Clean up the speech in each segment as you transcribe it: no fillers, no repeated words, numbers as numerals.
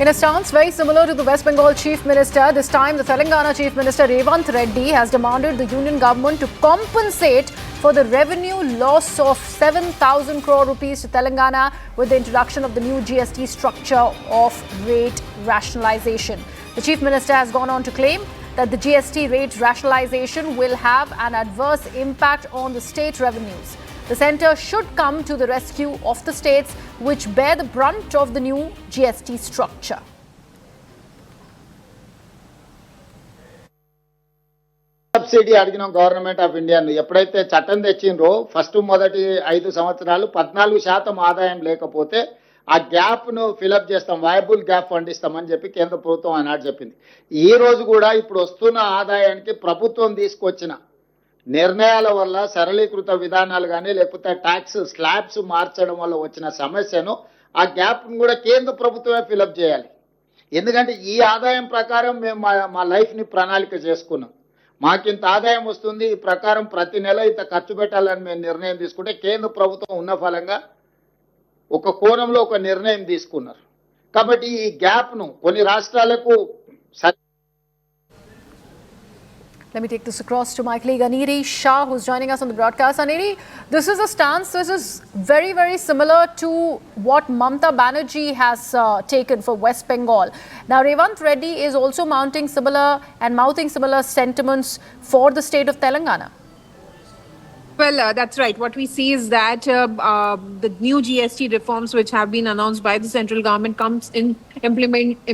In a stance very similar to the West Bengal Chief Minister, this time the Telangana Chief Minister Revanth Reddy has demanded the union government to compensate for the revenue loss of 7,000 crore rupees to Telangana with the introduction of the new GST structure of rate rationalization. The Chief Minister has gone on to claim that the GST rate rationalization will have an adverse impact on the state revenues. The centre should come to the rescue of the states which bear the brunt of the new GST structure. Subsidy అడిగిన government of India ఎప్పుడైతే చట్టం తెచ్చిండ్రో first మొదటి 5 సంవత్సరాలు 14% ఆదాయం లేకపోతే ఆ gap ను fill up చేస్తాం, వయబుల్ గ్యాప్ ఫండ్ ఇస్తామని చెప్పి కేంద్ర ప్రభుత్వం ఆనాడు చెప్పింది. ఈ రోజు కూడా ఇప్పుడు వస్తున్న ఆదాయానికి ప్రభుత్వం తీసుకొచ్చిన నిర్ణయాల వల్ల సరళీకృత విధానాలు కానీ లేకపోతే ట్యాక్స్ స్లాబ్స్ మార్చడం వల్ల వచ్చిన సమస్యను ఆ గ్యాప్ను కూడా కేంద్ర ప్రభుత్వమే ఫిలప్ చేయాలి. ఎందుకంటే ఈ ఆదాయం ప్రకారం మేము మా లైఫ్ని ప్రణాళిక చేసుకున్నాం, మాకింత ఆదాయం వస్తుంది, ఈ ప్రకారం ప్రతి నెల ఇంత ఖర్చు పెట్టాలని మేము నిర్ణయం తీసుకుంటే కేంద్ర ప్రభుత్వం ఉన్న ఫలంగా ఒక కోణంలో ఒక నిర్ణయం తీసుకున్నారు. కాబట్టి ఈ గ్యాప్ను కొన్ని రాష్ట్రాలకు Let me take this across to my colleague Aniri Shah, who's joining us on the broadcast. Aniri, this is a stance, this is very, very similar to what Mamata Banerjee has taken for West Bengal. Now, Revanth Reddy is also mouthing similar sentiments for the state of Telangana. Well, that's right. What we see is that the new GST reforms which have been announced by the central government comes in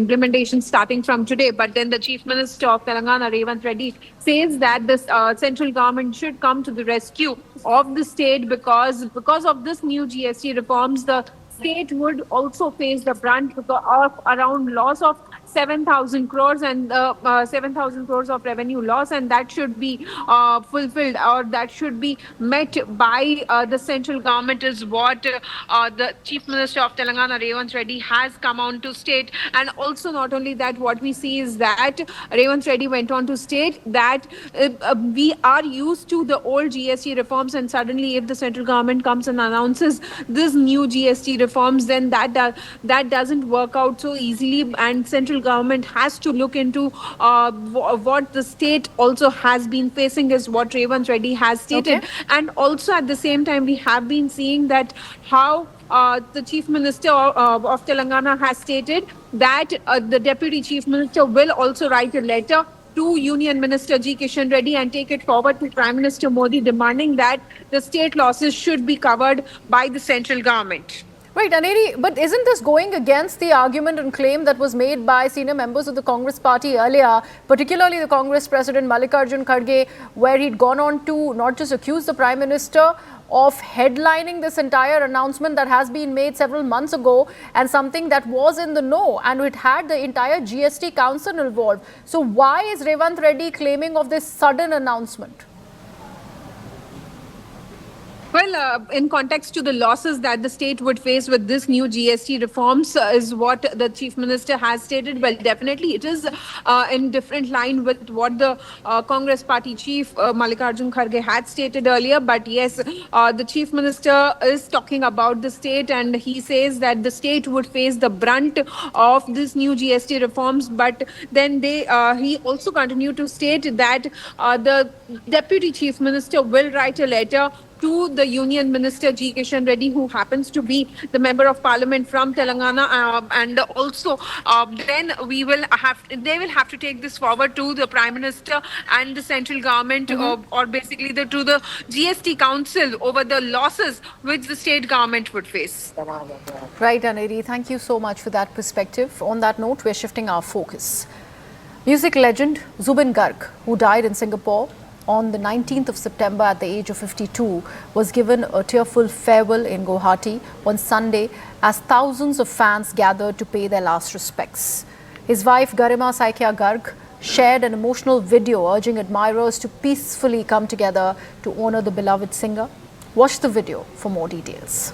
implementation starting from today. But then the Chief Minister of Telangana, Revanth Reddy, says that the central government should come to the rescue of the state because of this new GST reforms, the state would also face the brunt of around loss of 7,000 crores and 7,000 crores of revenue loss, and that should be fulfilled or that should be met by the central government is what the Chief Minister of Telangana, Revanth Reddy, has come on to state. And also not only that, what we see is that Revanth Reddy went on to state that we are used to the old GST reforms, and suddenly if the central government comes and announces this new GST reforms, then that doesn't work out so easily, and central government has to look into what the state also has been facing, is what Revanth Reddy has stated. Okay. And also at the same time, we have been seeing that how the Chief Minister of Telangana has stated that the Deputy Chief Minister will also write a letter to Union Minister G. Kishan Reddy and take it forward to Prime Minister Modi, demanding that the state losses should be covered by the central government. Right, Aneri, but isn't this going against the argument and claim that was made by senior members of the Congress party earlier, particularly the Congress President Mallikarjun Kharge, where he'd gone on to not just accuse the Prime Minister of headlining this entire announcement that has been made several months ago and something that was in the know, and it had the entire GST Council involved. So why is Revanth Reddy claiming of this sudden announcement? Well, in context to the losses that the state would face with this new GST reforms is what the Chief Minister has stated. Well, definitely it is in different line with what the Congress Party Chief Mallikarjun Kharge had stated earlier. But yes, the Chief Minister is talking about the state, and he says that the state would face the brunt of this new GST reforms. But then he also continued to state that the Deputy Chief Minister will write a letter to the Union Minister G. Kishan Reddy, who happens to be the Member of Parliament from Telangana, and also then they will have to take this forward to the Prime Minister and the central government, or basically to the GST Council over the losses which the state government would face. Right, Aneri, thank you so much for that perspective. On that note, we're shifting our focus. Music legend Zubin Garg, who died in Singapore on the 19th of September at the age of 52, was given a tearful farewell in Guwahati on Sunday as thousands of fans gathered to pay their last respects. His wife Garima Saikia Garg shared an emotional video urging admirers to peacefully come together to honor the beloved singer. Watch the video for more details.